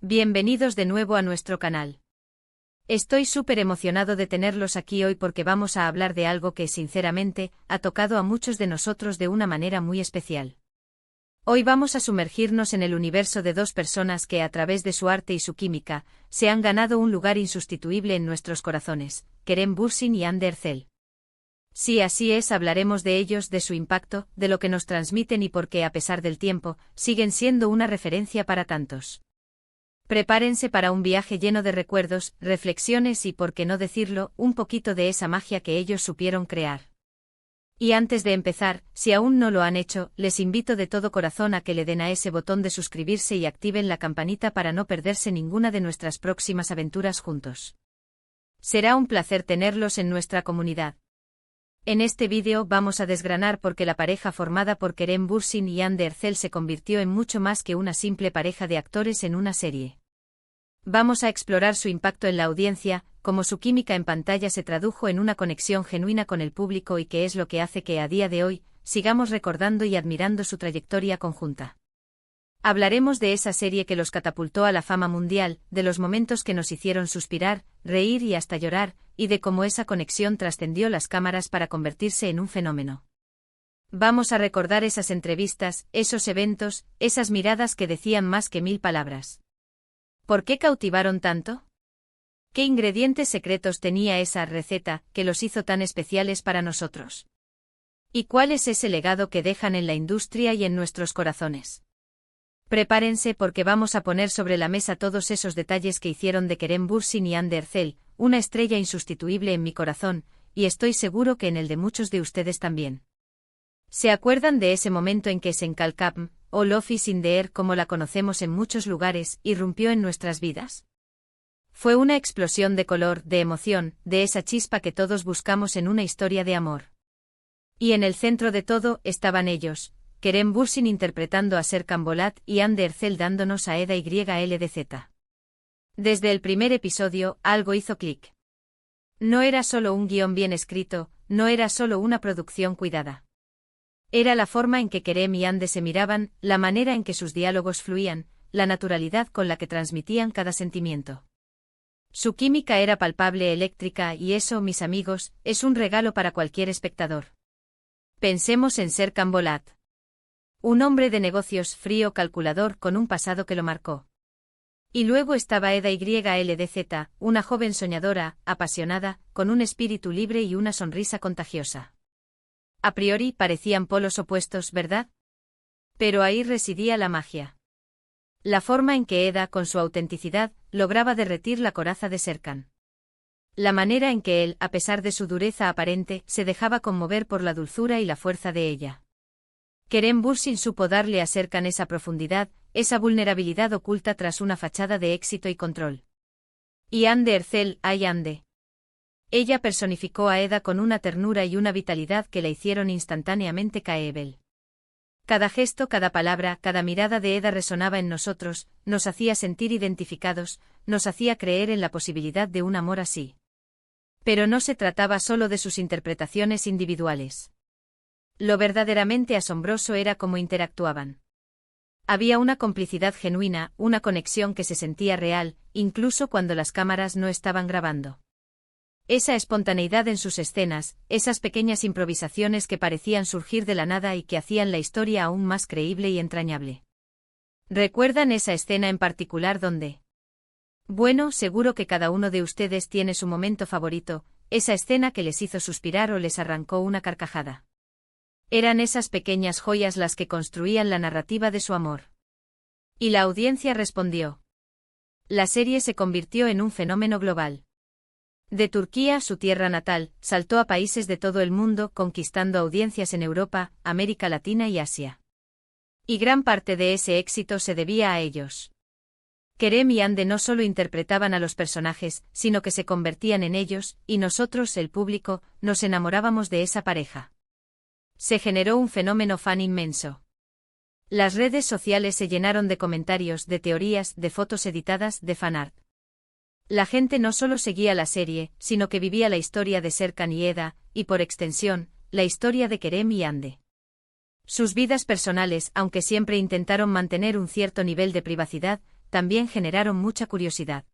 Bienvenidos de nuevo a nuestro canal. Estoy súper emocionado de tenerlos aquí hoy porque vamos a hablar de algo que, sinceramente, ha tocado a muchos de nosotros de una manera muy especial. Hoy vamos a sumergirnos en el universo de dos personas que, a través de su arte y su química, se han ganado un lugar insustituible en nuestros corazones, Kerem Bürsin y Hande Erçel. Sí, así es, hablaremos de ellos, de su impacto, de lo que nos transmiten y por qué, a pesar del tiempo, siguen siendo una referencia para tantos. Prepárense para un viaje lleno de recuerdos, reflexiones y, por qué no decirlo, un poquito de esa magia que ellos supieron crear. Y antes de empezar, si aún no lo han hecho, les invito de todo corazón a que le den a ese botón de suscribirse y activen la campanita para no perderse ninguna de nuestras próximas aventuras juntos. Será un placer tenerlos en nuestra comunidad. En este vídeo vamos a desgranar por qué la pareja formada por Kerem Bürsin y Hande Erçel se convirtió en mucho más que una simple pareja de actores en una serie. Vamos a explorar su impacto en la audiencia, cómo su química en pantalla se tradujo en una conexión genuina con el público y qué es lo que hace que a día de hoy sigamos recordando y admirando su trayectoria conjunta. Hablaremos de esa serie que los catapultó a la fama mundial, de los momentos que nos hicieron suspirar, reír y hasta llorar, y de cómo esa conexión trascendió las cámaras para convertirse en un fenómeno. Vamos a recordar esas entrevistas, esos eventos, esas miradas que decían más que 1000 palabras. ¿Por qué cautivaron tanto? ¿Qué ingredientes secretos tenía esa receta que los hizo tan especiales para nosotros? ¿Y cuál es ese legado que dejan en la industria y en nuestros corazones? Prepárense porque vamos a poner sobre la mesa todos esos detalles que hicieron de Kerem Bürsin y Hande Erçel una estrella insustituible en mi corazón, y estoy seguro que en el de muchos de ustedes también. ¿Se acuerdan de ese momento en que Senkalkapm, o Love is in the air como la conocemos en muchos lugares, irrumpió en nuestras vidas? Fue una explosión de color, de emoción, de esa chispa que todos buscamos en una historia de amor. Y en el centro de todo estaban ellos, Kerem Bürsin interpretando a Serkan Bolat y Hande Erçel dándonos a Eda YLDZ. Desde el primer episodio, algo hizo clic. No era solo un guión bien escrito, no era solo una producción cuidada. Era la forma en que Kerem y Hande se miraban, la manera en que sus diálogos fluían, la naturalidad con la que transmitían cada sentimiento. Su química era palpable, eléctrica, y eso, mis amigos, es un regalo para cualquier espectador. Pensemos en Serkan Bolat. Un hombre de negocios frío, calculador, con un pasado que lo marcó. Y luego estaba Eda YLDZ, una joven soñadora, apasionada, con un espíritu libre y una sonrisa contagiosa. A priori parecían polos opuestos, ¿verdad? Pero ahí residía la magia. La forma en que Eda, con su autenticidad, lograba derretir la coraza de Serkan. La manera en que él, a pesar de su dureza aparente, se dejaba conmover por la dulzura y la fuerza de ella. Kerem Bürsin supo darle a Serkan esa profundidad, esa vulnerabilidad oculta tras una fachada de éxito y control. Y Hande Erçel, ay Hande. Ella personificó a Eda con una ternura y una vitalidad que la hicieron instantáneamente caer. Cada gesto, cada palabra, cada mirada de Eda resonaba en nosotros, nos hacía sentir identificados, nos hacía creer en la posibilidad de un amor así. Pero no se trataba solo de sus interpretaciones individuales. Lo verdaderamente asombroso era cómo interactuaban. Había una complicidad genuina, una conexión que se sentía real, incluso cuando las cámaras no estaban grabando. Esa espontaneidad en sus escenas, esas pequeñas improvisaciones que parecían surgir de la nada y que hacían la historia aún más creíble y entrañable. ¿Recuerdan esa escena en particular donde? Bueno, seguro que cada uno de ustedes tiene su momento favorito, esa escena que les hizo suspirar o les arrancó una carcajada. Eran esas pequeñas joyas las que construían la narrativa de su amor. Y la audiencia respondió. La serie se convirtió en un fenómeno global. De Turquía, su tierra natal, saltó a países de todo el mundo, conquistando audiencias en Europa, América Latina y Asia. Y gran parte de ese éxito se debía a ellos. Kerem y Hande no solo interpretaban a los personajes, sino que se convertían en ellos, y nosotros, el público, nos enamorábamos de esa pareja. Se generó un fenómeno fan inmenso. Las redes sociales se llenaron de comentarios, de teorías, de fotos editadas, de fanart. La gente no solo seguía la serie, sino que vivía la historia de Serkan y Eda, y por extensión, la historia de Kerem y Hande. Sus vidas personales, aunque siempre intentaron mantener un cierto nivel de privacidad, también generaron mucha curiosidad.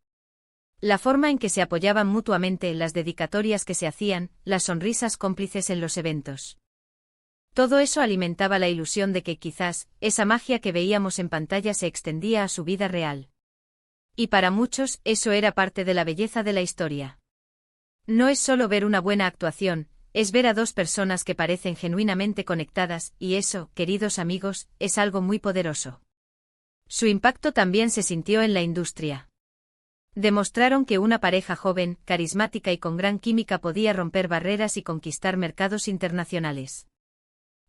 La forma en que se apoyaban mutuamente, las dedicatorias que se hacían, las sonrisas cómplices en los eventos. Todo eso alimentaba la ilusión de que quizás, esa magia que veíamos en pantalla se extendía a su vida real. Y para muchos, eso era parte de la belleza de la historia. No es solo ver una buena actuación, es ver a dos personas que parecen genuinamente conectadas, y eso, queridos amigos, es algo muy poderoso. Su impacto también se sintió en la industria. Demostraron que una pareja joven, carismática y con gran química podía romper barreras y conquistar mercados internacionales.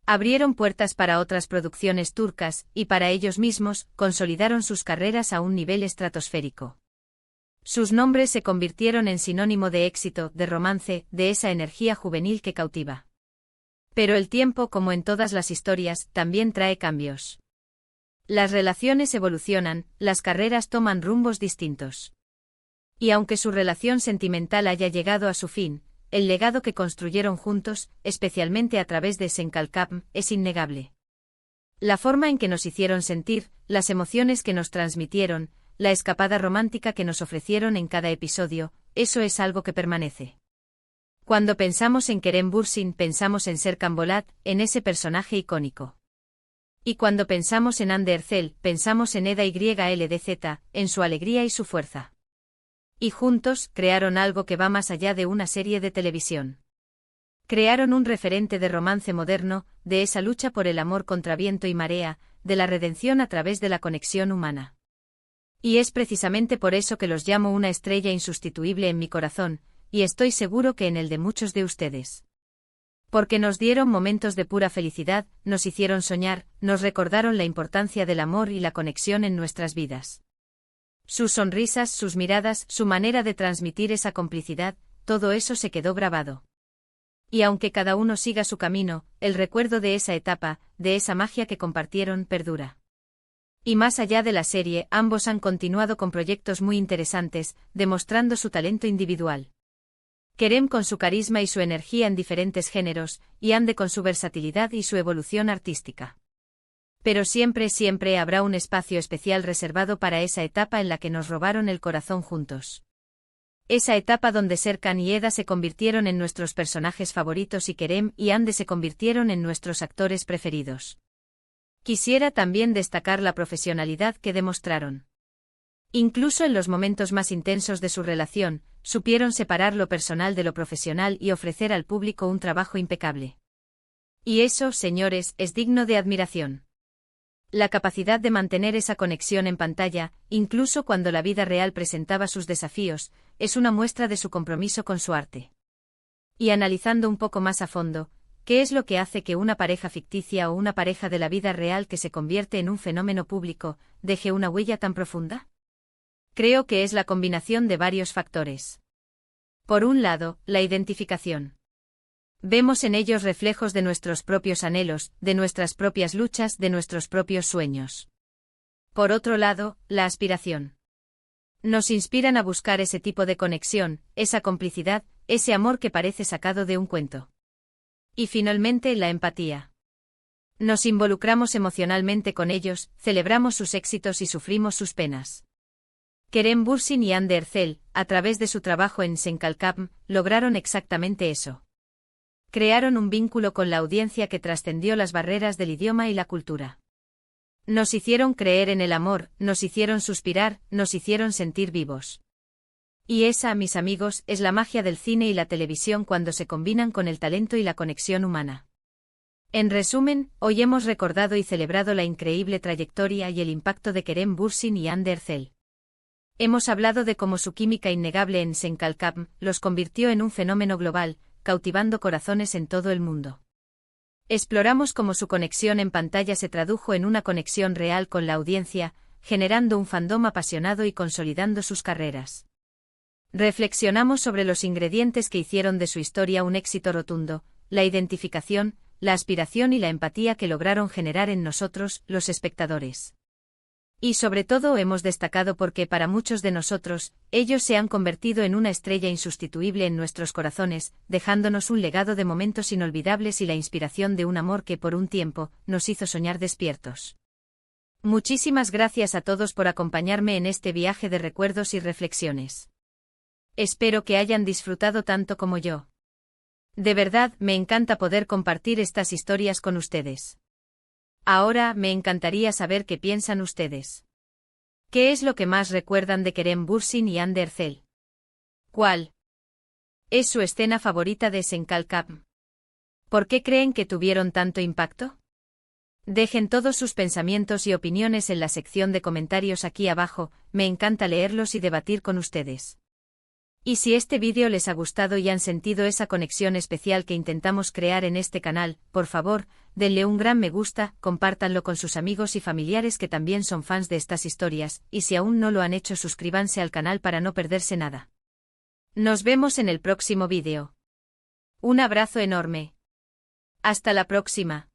Abrieron puertas para otras producciones turcas, y para ellos mismos, consolidaron sus carreras a un nivel estratosférico. Sus nombres se convirtieron en sinónimo de éxito, de romance, de esa energía juvenil que cautiva. Pero el tiempo, como en todas las historias, también trae cambios. Las relaciones evolucionan, las carreras toman rumbos distintos. Y aunque su relación sentimental haya llegado a su fin, el legado que construyeron juntos, especialmente a través de Senkalkam, es innegable. La forma en que nos hicieron sentir, las emociones que nos transmitieron, la escapada romántica que nos ofrecieron en cada episodio, eso es algo que permanece. Cuando pensamos en Kerem Bürsin pensamos en Serkan Bolat, en ese personaje icónico. Y cuando pensamos en Hande Erçel, pensamos en Eda YLDZ, en su alegría y su fuerza. Y juntos, crearon algo que va más allá de una serie de televisión. Crearon un referente de romance moderno, de esa lucha por el amor contra viento y marea, de la redención a través de la conexión humana. Y es precisamente por eso que los llamo una estrella insustituible en mi corazón, y estoy seguro que en el de muchos de ustedes. Porque nos dieron momentos de pura felicidad, nos hicieron soñar, nos recordaron la importancia del amor y la conexión en nuestras vidas. Sus sonrisas, sus miradas, su manera de transmitir esa complicidad, todo eso se quedó grabado. Y aunque cada uno siga su camino, el recuerdo de esa etapa, de esa magia que compartieron, perdura. Y más allá de la serie, ambos han continuado con proyectos muy interesantes, demostrando su talento individual. Kerem con su carisma y su energía en diferentes géneros, y Hande con su versatilidad y su evolución artística. Pero siempre, siempre habrá un espacio especial reservado para esa etapa en la que nos robaron el corazón juntos. Esa etapa donde Serkan y Eda se convirtieron en nuestros personajes favoritos y Kerem y Hande se convirtieron en nuestros actores preferidos. Quisiera también destacar la profesionalidad que demostraron. Incluso en los momentos más intensos de su relación, supieron separar lo personal de lo profesional y ofrecer al público un trabajo impecable. Y eso, señores, es digno de admiración. La capacidad de mantener esa conexión en pantalla, incluso cuando la vida real presentaba sus desafíos, es una muestra de su compromiso con su arte. Y analizando un poco más a fondo, ¿qué es lo que hace que una pareja ficticia o una pareja de la vida real que se convierte en un fenómeno público, deje una huella tan profunda? Creo que es la combinación de varios factores. Por un lado, la identificación. Vemos en ellos reflejos de nuestros propios anhelos, de nuestras propias luchas, de nuestros propios sueños. Por otro lado, la aspiración. Nos inspiran a buscar ese tipo de conexión, esa complicidad, ese amor que parece sacado de un cuento. Y finalmente, la empatía. Nos involucramos emocionalmente con ellos, celebramos sus éxitos y sufrimos sus penas. Kerem Bürsin y Hande Erçel, a través de su trabajo en Senkalkam, lograron exactamente eso. Crearon un vínculo con la audiencia que trascendió las barreras del idioma y la cultura. Nos hicieron creer en el amor, nos hicieron suspirar, nos hicieron sentir vivos. Y esa, mis amigos, es la magia del cine y la televisión cuando se combinan con el talento y la conexión humana. En resumen, hoy hemos recordado y celebrado la increíble trayectoria y el impacto de Kerem Bürsin y Hande Erçel. Hemos hablado de cómo su química innegable en Senkalkam los convirtió en un fenómeno global, cautivando corazones en todo el mundo. Exploramos cómo su conexión en pantalla se tradujo en una conexión real con la audiencia, generando un fandom apasionado y consolidando sus carreras. Reflexionamos sobre los ingredientes que hicieron de su historia un éxito rotundo, la identificación, la aspiración y la empatía que lograron generar en nosotros, los espectadores. Y sobre todo hemos destacado porque para muchos de nosotros, ellos se han convertido en una estrella insustituible en nuestros corazones, dejándonos un legado de momentos inolvidables y la inspiración de un amor que por un tiempo, nos hizo soñar despiertos. Muchísimas gracias a todos por acompañarme en este viaje de recuerdos y reflexiones. Espero que hayan disfrutado tanto como yo. De verdad, me encanta poder compartir estas historias con ustedes. Ahora, me encantaría saber qué piensan ustedes. ¿Qué es lo que más recuerdan de Kerem Bürsin y Hande Erçel? ¿Cuál es su escena favorita de Senkalkam? ¿Por qué creen que tuvieron tanto impacto? Dejen todos sus pensamientos y opiniones en la sección de comentarios aquí abajo, me encanta leerlos y debatir con ustedes. Y si este vídeo les ha gustado y han sentido esa conexión especial que intentamos crear en este canal, por favor, denle un gran me gusta, compártanlo con sus amigos y familiares que también son fans de estas historias, y si aún no lo han hecho suscríbanse al canal para no perderse nada. Nos vemos en el próximo vídeo. Un abrazo enorme. Hasta la próxima.